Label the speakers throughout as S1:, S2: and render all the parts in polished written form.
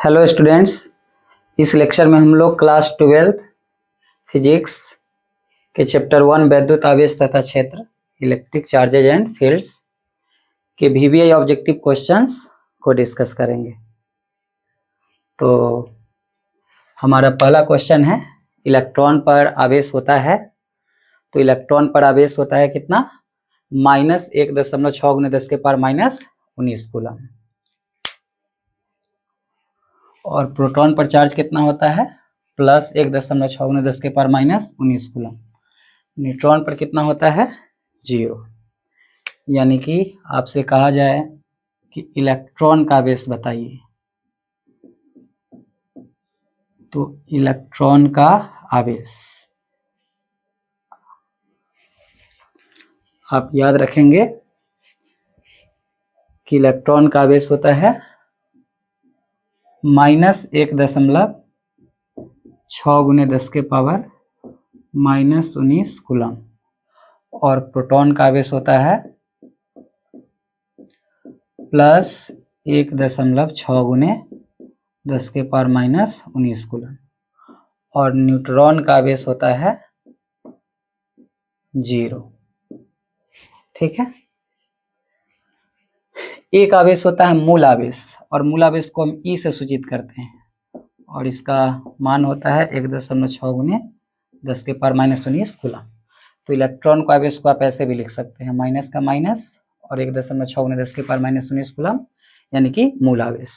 S1: Hello students, इस lecture में हम लोग क्लास 12 फिजिक्स के चैप्टर 1 वैद्युत आवेश तथा क्षेत्र इलेक्ट्रिक चार्जेज एंड फील्ड्स के वीवीआई ऑब्जेक्टिव क्वेश्चंस को डिस्कस करेंगे। तो हमारा पहला क्वेश्चन है, इलेक्ट्रॉन पर आवेश होता है। तो इलेक्ट्रॉन पर आवेश होता है कितना? -1.6 × 10⁻⁻19 कूलम। और प्रोटॉन पर चार्ज कितना होता है? +1.6 × 10⁻⁻19 कूलम। न्यूट्रॉन पर कितना होता है? 0। यानी कि आपसे कहा जाए कि इलेक्ट्रॉन का आवेश बताइए, तो इलेक्ट्रॉन का आवेश आप याद रखेंगे कि इलेक्ट्रॉन का आवेश होता है -1.6 × 10⁻⁻19 कूलम। और प्रोटॉन का आवेश होता है +1.6 × 10⁻⁻19 कूलम। और न्यूट्रॉन का आवेश होता है 0। ठीक है। एक आवेश होता है मूल आवेश, और मूल आवेश को हम ई से सूचित करते हैं, और इसका मान होता है 1.6 × 10⁻⁻19 कूलम। तो इलेक्ट्रॉन का आवेश को आप ऐसे भी लिख सकते हैं, माइनस का माइनस और 1.6 × 10⁻⁻19 कूलम, यानी कि मूल आवेश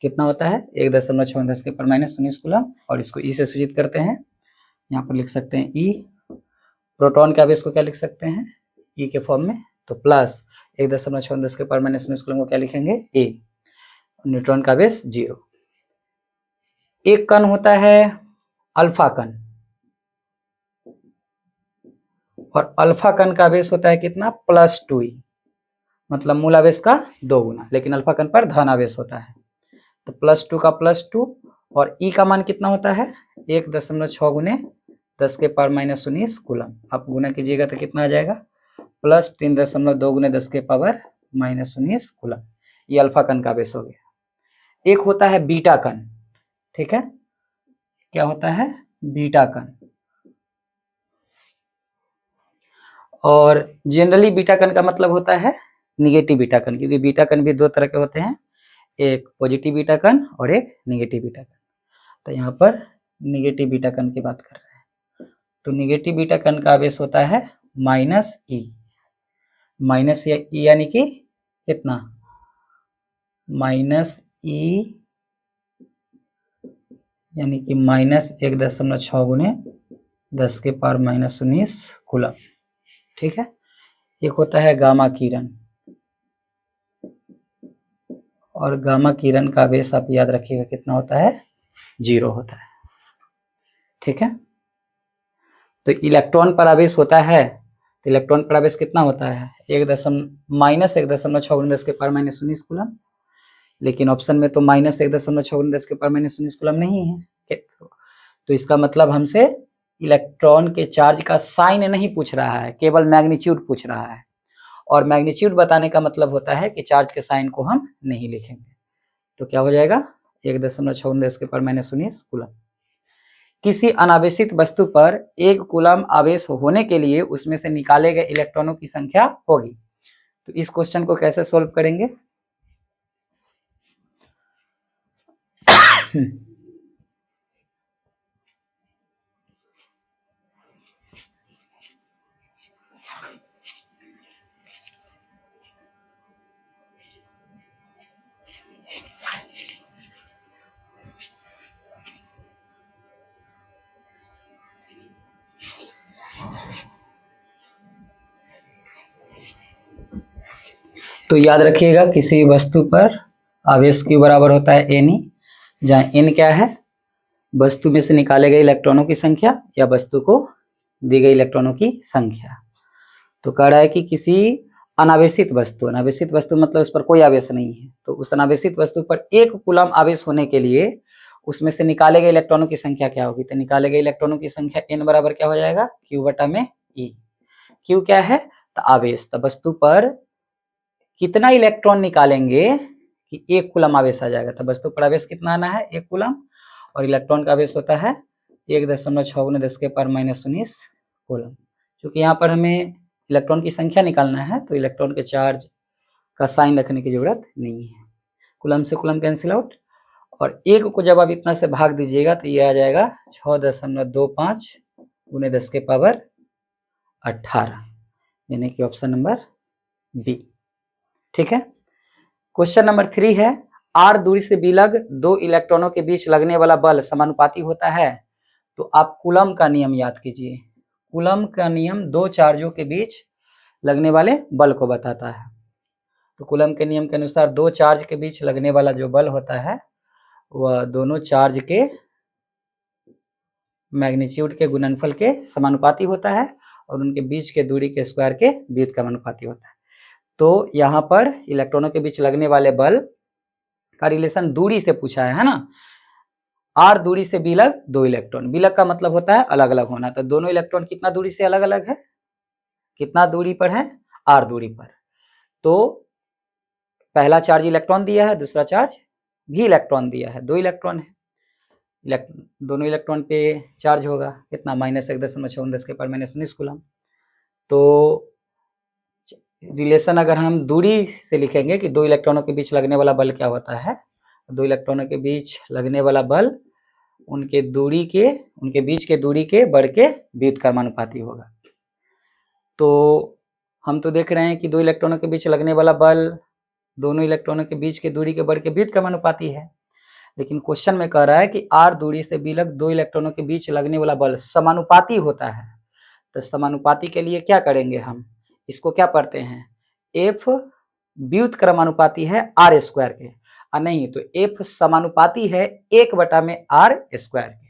S1: कितना होता है? 1.6 × 10⁻⁻19 कूलम। और इसको ई से सूचित करते हैं, यहाँ पर लिख सकते हैं ई। प्रोटॉन के आवेश को क्या लिख सकते हैं? ई के फॉर्म में। तो प्लस 1.6 × 10⁻⁻19 कूलम को क्या लिखेंगे? ए। न्यूट्रॉन का आवेश 0। एक कण होता है अल्फा कण, और अल्फा कण का आवेश होता है कितना? +2e, मतलब मूल आवेश का 2 गुना, लेकिन अल्फा कण पर धन आवेश होता है। तो +2 का +2, और ई का मान कितना होता है? 1.6 × 10⁻⁻19 कूलम। आप गुना कीजिएगा तो कितना आ जाएगा? +3.2 × 10⁻⁻19 कूलम। ये अल्फा कण का आवेश हो गया। एक होता है बीटा कण। ठीक है, क्या होता है? बीटा कण। और जनरली बीटा कण का मतलब होता है निगेटिव बीटा कण, क्योंकि बीटा कण भी 2 तरह के होते हैं, एक पॉजिटिव बीटा कण और एक निगेटिव बीटा कण। तो यहाँ पर निगेटिव बीटा कण की बात कर रहे हैं। तो निगेटिव बीटा कण का आवेश होता है -e। माइनस ई यानी कि कितना? -e यानी कि -1.6 × 10⁻⁻19 कूलम। ठीक है। एक होता है गामा किरण, और गामा किरण का आवेश आप याद रखिएगा कितना होता है? 0 होता है। ठीक है। तो इलेक्ट्रॉन पर आवेश होता है, तो इलेक्ट्रॉन पर आवेश कितना होता है? -1.6 × 10⁻⁻19 कूलम। लेकिन ऑप्शन में तो -1.6 × 10⁻⁻19 कूलम नहीं है। तो इसका मतलब हमसे इलेक्ट्रॉन के चार्ज का साइन नहीं पूछ रहा है, केवल मैग्नीट्यूड पूछ रहा है। और मैग्नीट्यूड बताने का मतलब होता है कि चार्ज के साइन को हम नहीं लिखेंगे। तो क्या हो जाएगा? 1.6 × 10⁻⁻19 कूलम। किसी अनावेशित वस्तु पर 1 कूलम आवेश होने के लिए उसमें से निकाले गए इलेक्ट्रॉनों की संख्या होगी। तो इस क्वेश्चन को कैसे सोल्व करेंगे? तो याद रखिएगा, किसी वस्तु पर आवेश Q बराबर होता है Ne, जहाँ N क्या है? वस्तु में से निकाले गए इलेक्ट्रॉनों की संख्या या वस्तु को दी गई इलेक्ट्रॉनों की संख्या। तो कह रहा है कि किसी अनावेशित वस्तु मतलब उस पर कोई आवेश नहीं है, तो उस अनावेशित वस्तु पर 1 कूलम आवेश होने के लिए उसमें से निकाले गए इलेक्ट्रॉनों की संख्या क्या होगी? तो निकाले गए इलेक्ट्रॉनों की संख्या N बराबर क्या हो जाएगा? Q/E। Q क्या है? तो आवेश। तो वस्तु पर कितना इलेक्ट्रॉन निकालेंगे कि 1 कूलम आवेश आ जाएगा। तो वस्तु पर आवेश कितना आना है, 1 कूलम, और इलेक्ट्रॉन का आवेश होता है 1.6 × 10⁻⁹ कूलम। क्योंकि यहाँ पर हमें इलेक्ट्रॉन की संख्या निकालना है तो इलेक्ट्रॉन के चार्ज का साइन रखने की जरूरत नहीं है। कूलम से कूलम कैंसिल आउट, और 1 को जब आप इतना से भाग दीजिएगा तो ये आ जाएगा 6.25 × 10⁻18, यानी कि ऑप्शन नंबर बी। ठीक है। क्वेश्चन नंबर 3 है, r दूरी से विलग 2 इलेक्ट्रॉनों के बीच लगने वाला बल समानुपाती होता है। तो आप कूलम का नियम याद कीजिए। कूलम का नियम 2 चार्जों के बीच लगने वाले बल को बताता है। तो कूलम के नियम के अनुसार 2 चार्ज के बीच लगने वाला जो बल होता है वह दोनों चार्ज के मैग्नीट्यूड के गुणनफल के समानुपाती होता है और उनके बीच के दूरी के स्क्वायर के व्युत्क्रमानुपाती होता है। तो यहाँ पर इलेक्ट्रॉनों के बीच लगने वाले बल का रिलेशन दूरी से पूछा है ना। r दूरी से विलग 2 इलेक्ट्रॉन, विलग का मतलब होता है अलग अलग होना। तो दोनों इलेक्ट्रॉन कितना दूरी से अलग अलग है, कितना दूरी पर है, r दूरी पर। तो पहला चार्ज इलेक्ट्रॉन दिया है, दूसरा चार्ज भी इलेक्ट्रॉन दिया है, 2 इलेक्ट्रॉन है। दोनों इलेक्ट्रॉन पे चार्ज होगा कितना, -1.6 × 10⁻⁻19 कूलम। तो रिलेशन अगर हम दूरी से लिखेंगे कि 2 इलेक्ट्रॉनों के बीच लगने वाला बल क्या होता है, 2 इलेक्ट्रॉनों के बीच लगने वाला बल उनके बीच के दूरी के बढ़ के व्युत्क्रमानुपाती होगा। तो हम तो देख रहे हैं कि 2 इलेक्ट्रॉनों के बीच लगने वाला बल दोनों इलेक्ट्रॉनों के बीच के दूरी के बढ़ के व्युत्क्रमानुपाती है, लेकिन क्वेश्चन में कह रहा है कि r दूरी से विलग 2 इलेक्ट्रॉनों के बीच लगने वाला बल समानुपाती होता है। तो समानुपाती के लिए क्या करेंगे, हम इसको क्या पढ़ते हैं, F व्युत्क्रमानुपाती है r स्क्वायर के, और नहीं तो F समानुपाती है 1/r स्क्वायर के।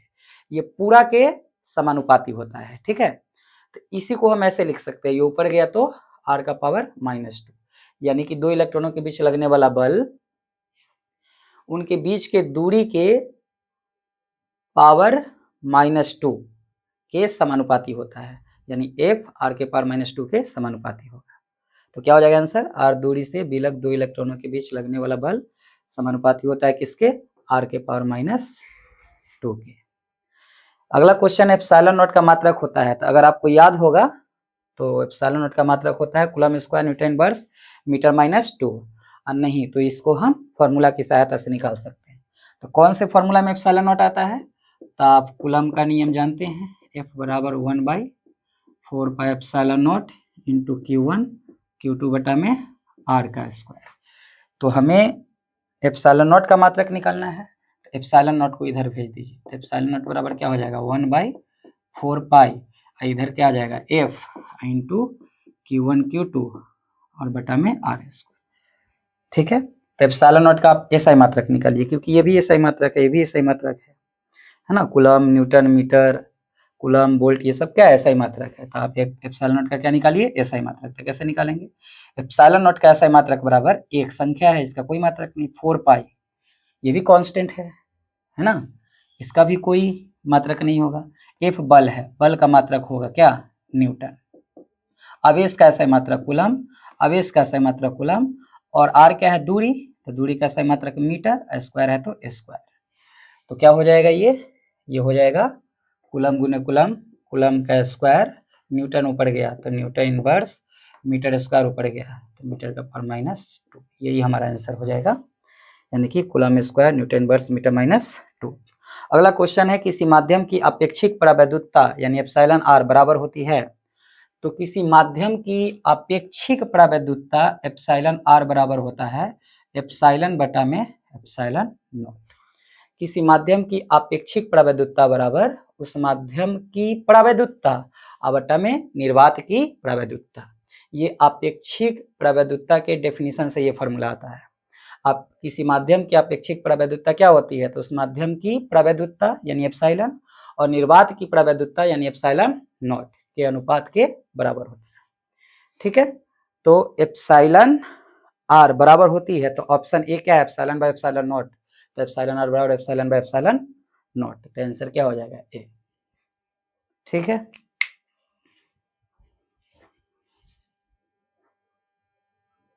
S1: ये पूरा के समानुपाती होता है। ठीक है। तो इसी को हम ऐसे लिख सकते हैं, ये ऊपर गया तो r का पावर -2, यानी कि 2 इलेक्ट्रॉनों के बीच लगने वाला बल उनके बीच के दूरी के पावर -2 के समानुपाती होता है, यानी F r के पावर -2 के समानुपाती होगा। तो क्या हो जाएगा आंसर, r दूरी से विलग 2 इलेक्ट्रॉनों के बीच लगने वाला बल समानुपाती होता है किसके, r के पावर -2 के। अगला क्वेश्चन एप्सिलॉन नॉट का मात्रक होता है। तो अगर आपको याद होगा तो एप्सिलॉन नॉट का मात्रक होता है कूलम स्क्वायर न्यूटन इनवर्स मीटर-2, और नहीं तो इसको हम फॉर्मूला की सहायता से निकाल सकते हैं। तो कौन से फॉर्मूला में एप्सिलॉन नॉट आता है, तो आप कूलम का नियम जानते हैं, F बराबर 1/4 pi epsilon not into Q1 Q2 बटा में r का स्क्वायर। तो हमें एप्सिलॉन नॉट का मात्रक निकालना है, तो एप्सिलॉन नॉट को इधर भेज दीजिए। तो एप्सिलॉन नॉट बराबर क्या हो जाएगा, 1/4 पाई, इधर क्या आ जाएगा F इंटू Q1 Q2 और बटा में r स्क्वायर। ठीक है। तो एप्सिलॉन नॉट का आप एसआई मात्रक निकालिए, क्योंकि ये भी एसआई मात्रक है, ये भी एसआई मात्रक है ना। Coulomb, newton, metre, coulomb, volt, ये सब क्या एसआई मात्रक है। तो आप एप्सिलॉन नॉट का क्या निकालिए, एसआई मात्रक। तो कैसे निकालेंगे, एप्सिलॉन नॉट का एसआई मात्रक बराबर एक संख्या है, इसका कोई मात्रक नहीं, 4 पाई, ये भी कांस्टेंट है ना, इसका भी कोई मात्रक नहीं होगा। एफ बल है, बल का मात्रक होगा क्या, न्यूटन। आवेश का एसआई मात्रक कूलम, आवेश का एसआई मात्रक कूलम, और आर क्या है, दूरी, तो दूरी का एसआई मात्रक मीटर, स्क्वायर है तो स्क्वायर। तो क्या हो जाएगा, ये हो जाएगा कूलम गुने कूलम, कूलम का स्क्वायर, न्यूटन ऊपर गया तो न्यूटन इनवर्स, मीटर स्क्वायर ऊपर गया तो मीटर का पावर -2, यही हमारा आंसर हो जाएगा, यानी कि coulomb square newton inverse metre -2। अगला क्वेश्चन है, किसी माध्यम की अपेक्षिक प्रवैधुतता यानी एप्सिलॉन r बराबर होती है। तो किसी माध्यम की अपेक्षिक प्रवैधुतता एप्सिलॉन r बराबर होता है एप्सिलॉन बटा में एप्सिलॉन नॉट। किसी माध्यम की अपेक्षिक प्रवैधुतता बराबर उस माध्यम की प्रवैधुतता बटा में निर्वात की प्रवैधुतता। ये अपेक्षिक प्रवैधुतता के डेफिनेशन से ये फॉर्मूला आता है। अब किसी माध्यम की अपेक्षिक प्रवैधुतता क्या होती है, तो उस माध्यम की प्रवैधुतता यानी एप्सिलॉन और निर्वात की प्रवैधुतता यानी एप्सिलॉन नॉट के अनुपात के बराबर होता है। ठीक है। तो एप्सिलॉन r बराबर होती है, तो ऑप्शन ए क्या है, एप्सिलॉन बाय एप्सिलॉन नॉट। तो एप्सिलॉन r बराबर एप्सिलॉन बाय एप्सिलॉन नॉट, तो आंसर क्या हो जाएगा, ए। ठीक है।